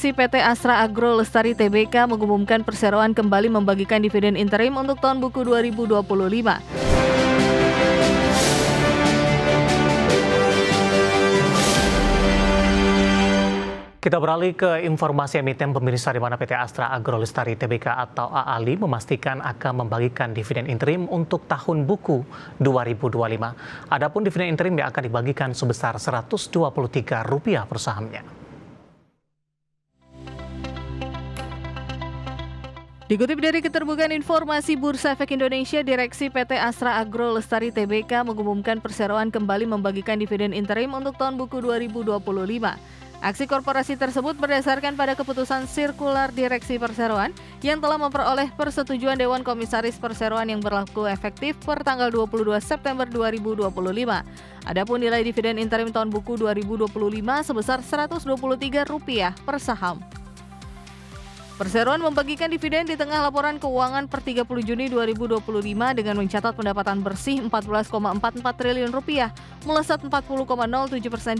Direksi PT Astra Agro Lestari Tbk mengumumkan perseroan kembali membagikan dividen interim untuk tahun buku 2025. Kita beralih ke informasi emiten pemirsa, di mana PT Astra Agro Lestari Tbk atau AALI memastikan akan membagikan dividen interim untuk tahun buku 2025. Adapun dividen interim yang akan dibagikan sebesar Rp123 per sahamnya. Dikutip dari Keterbukaan Informasi Bursa Efek Indonesia, Direksi PT Astra Agro Lestari Tbk mengumumkan perseroan kembali membagikan dividen interim untuk tahun buku 2025. Aksi korporasi tersebut berdasarkan pada keputusan sirkular Direksi Perseroan yang telah memperoleh persetujuan Dewan Komisaris Perseroan yang berlaku efektif per tanggal 22 September 2025. Adapun nilai dividen interim tahun buku 2025 sebesar Rp123 per saham. Perseroan membagikan dividen di tengah laporan keuangan per 30 Juni 2025 dengan mencatat pendapatan bersih Rp14,44 triliun, melesat 40,07%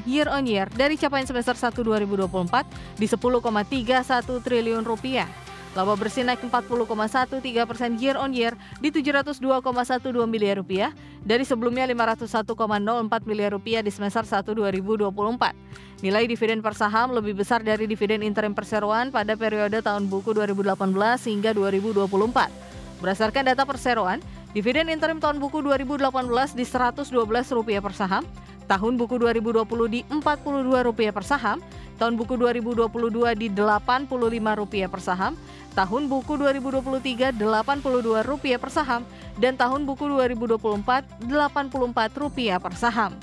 year on year dari capaian semester 1 2024 di Rp10,31 triliun. Laba bersih naik 40,13% year on year di Rp702,12 miliar dari sebelumnya Rp501,04 miliar di semester 1 2024. Nilai dividen per saham lebih besar dari dividen interim perseroan pada periode tahun buku 2018 hingga 2024. Berdasarkan data perseroan, dividen interim tahun buku 2018 di Rp112 per saham, tahun buku 2020 di Rp42 per saham, tahun buku 2022 di Rp85 per saham, tahun buku 2023 Rp82 per saham, dan tahun buku 2024 Rp84 per saham.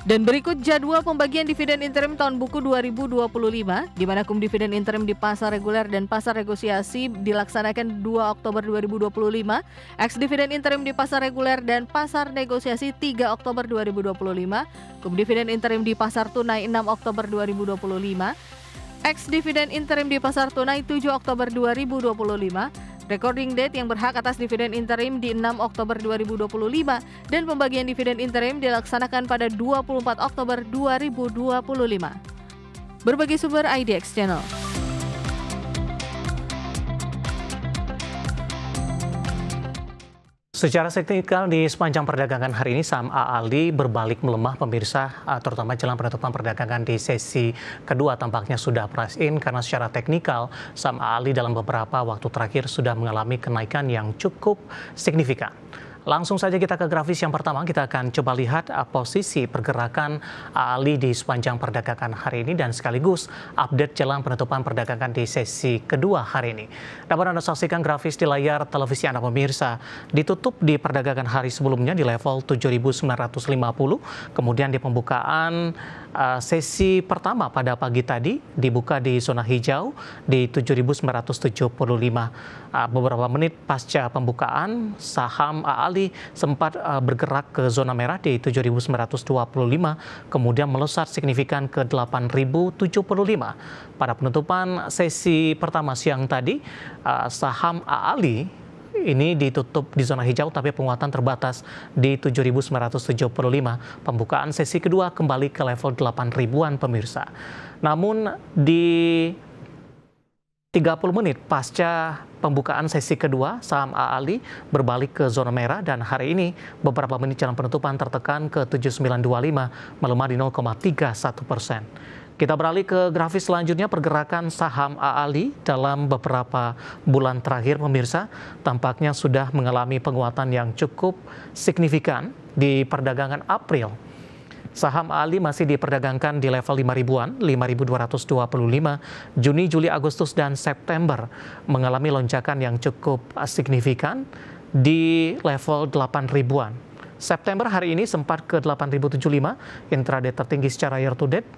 Dan berikut jadwal pembagian dividen interim tahun buku 2025, di mana dividen interim di pasar reguler dan pasar negosiasi dilaksanakan 2 Oktober 2025, ex-dividen interim di pasar reguler dan pasar negosiasi 3 Oktober 2025, dividen interim di pasar tunai 6 Oktober 2025, ex-dividen interim di pasar tunai 7 Oktober 2025, recording date yang berhak atas dividen interim di 6 Oktober 2025 dan pembagian dividen interim dilaksanakan pada 24 Oktober 2025. Berbagai sumber IDX Channel. Secara teknikal di sepanjang perdagangan hari ini saham AALI berbalik melemah pemirsa, terutama jelang penutupan perdagangan di sesi kedua tampaknya sudah price in karena secara teknikal saham AALI dalam beberapa waktu terakhir sudah mengalami kenaikan yang cukup signifikan. Langsung saja kita ke grafis yang pertama, kita akan coba lihat posisi pergerakan AALI di sepanjang perdagangan hari ini dan sekaligus update jelang penutupan perdagangan di sesi kedua hari ini. Dapat Anda saksikan grafis di layar televisi Anda pemirsa, ditutup di perdagangan hari sebelumnya di level 7.950, kemudian di pembukaan sesi pertama pada pagi tadi dibuka di zona hijau di 7.975. Beberapa menit pasca pembukaan, saham AALI sempat bergerak ke zona merah di 7.925, kemudian melesat signifikan ke 8.075. Pada penutupan sesi pertama siang tadi, saham AALI ini ditutup di zona hijau tapi penguatan terbatas di 7.975. Pembukaan sesi kedua kembali ke level 8.000-an pemirsa. Namun di 30 menit pasca pembukaan sesi kedua, saham AALI berbalik ke zona merah dan hari ini beberapa menit jelang penutupan tertekan ke 7.925, melemah di 0,31%. Kita beralih ke grafis selanjutnya, pergerakan saham AALI dalam beberapa bulan terakhir pemirsa tampaknya sudah mengalami penguatan yang cukup signifikan di perdagangan April. Saham AALI masih diperdagangkan di level 5.000-an, 5.225, Juni, Juli, Agustus, dan September mengalami lonjakan yang cukup signifikan di level 8.000-an. September hari ini sempat ke 8.075, intraday tertinggi secara year to date.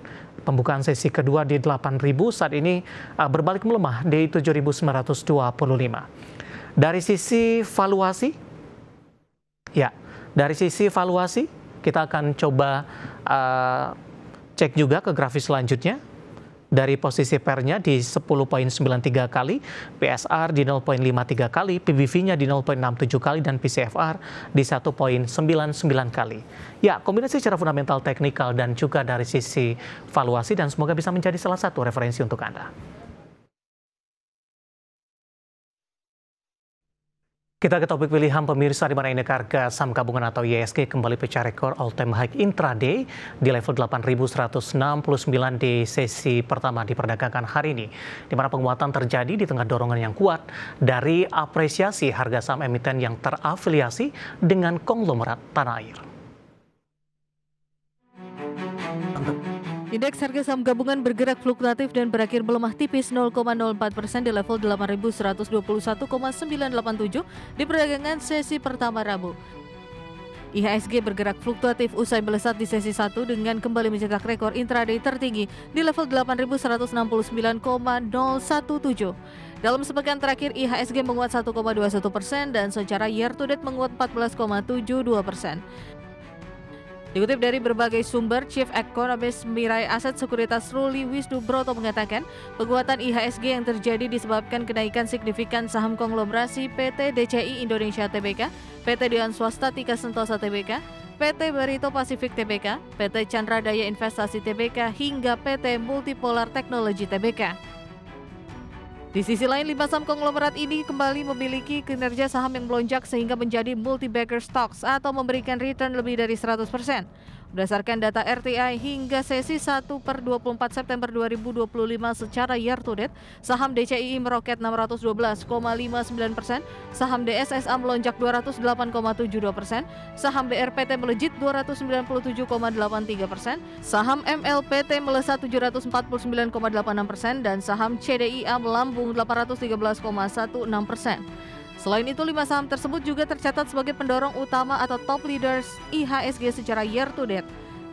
Pembukaan sesi kedua di 8.000, saat ini berbalik melemah di 7.925. Dari sisi valuasi, kita akan coba cek juga ke grafis selanjutnya. Dari posisi pairnya di 10,93 kali, PSR di 0,53 kali, PBV-nya di 0,67 kali, dan PCFR di 1,99 kali. Ya, kombinasi secara fundamental, teknikal, dan juga dari sisi valuasi, dan semoga bisa menjadi salah satu referensi untuk Anda. Kita ke topik pilihan pemirsa, di mana indeks harga saham gabungan atau IHSG kembali pecah rekor all time high intraday di level 8.169 di sesi pertama diperdagangkan hari ini, di mana penguatan terjadi di tengah dorongan yang kuat dari apresiasi harga saham emiten yang terafiliasi dengan konglomerat tanah air. Indeks harga saham gabungan bergerak fluktuatif dan berakhir melemah tipis 0,04% di level 8.121,987 di perdagangan sesi pertama Rabu. IHSG bergerak fluktuatif usai melesat di sesi 1 dengan kembali mencetak rekor intraday tertinggi di level 8.169,017. Dalam sepekan terakhir, IHSG menguat 1,21% dan secara year to date menguat 14,72%. Dikutip dari berbagai sumber, Chief Economist Mirai Aset Sekuritas Ruli Wisnubroto mengatakan penguatan IHSG yang terjadi disebabkan kenaikan signifikan saham konglomerasi PT DCI Indonesia Tbk, PT Dewan Swasta Tika Sentosa Tbk, PT Barito Pacific Tbk, PT Chandra Daya Investasi Tbk, hingga PT Multipolar Technology Tbk. Di sisi lain, 5 saham konglomerat ini kembali memiliki kinerja saham yang melonjak sehingga menjadi multi-bagger stocks atau memberikan return lebih dari 100%. Berdasarkan data RTI hingga sesi 1 per 24 September 2025 secara year to date, saham DCII meroket 612,59%, saham DSSA melonjak 208,72%, saham BRPT melejit 297,83%, saham MLPT melesat 749,86%, dan saham CDIA melambung 813,16%. Selain itu, 5 saham tersebut juga tercatat sebagai pendorong utama atau top leaders IHSG secara year to date.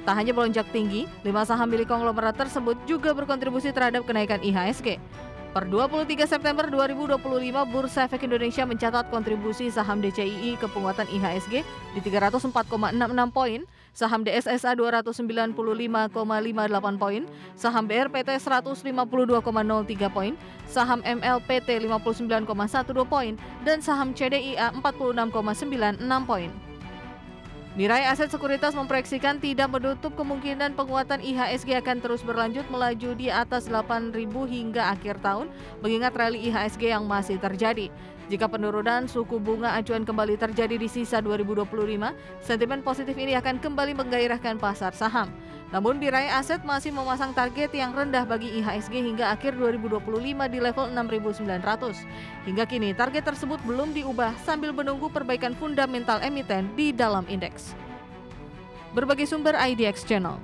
Tak hanya melonjak tinggi, 5 saham milik konglomerat tersebut juga berkontribusi terhadap kenaikan IHSG. Per 23 September 2025, Bursa Efek Indonesia mencatat kontribusi saham DCII ke penguatan IHSG di 304,66 poin, saham DSSA 295,58 poin, saham BRPT 152,03 poin, saham MLPT 59,12 poin, dan saham CDIA 46,96 poin. Mirai Aset Sekuritas memproyeksikan tidak menutup kemungkinan penguatan IHSG akan terus berlanjut melaju di atas 8.000 hingga akhir tahun, mengingat rally IHSG yang masih terjadi. Jika penurunan suku bunga acuan kembali terjadi di sisa 2025, sentimen positif ini akan kembali menggairahkan pasar saham. Namun Mirai Aset masih memasang target yang rendah bagi IHSG hingga akhir 2025 di level 6.900. Hingga kini target tersebut belum diubah sambil menunggu perbaikan fundamental emiten di dalam indeks. Berbagai sumber IDX Channel.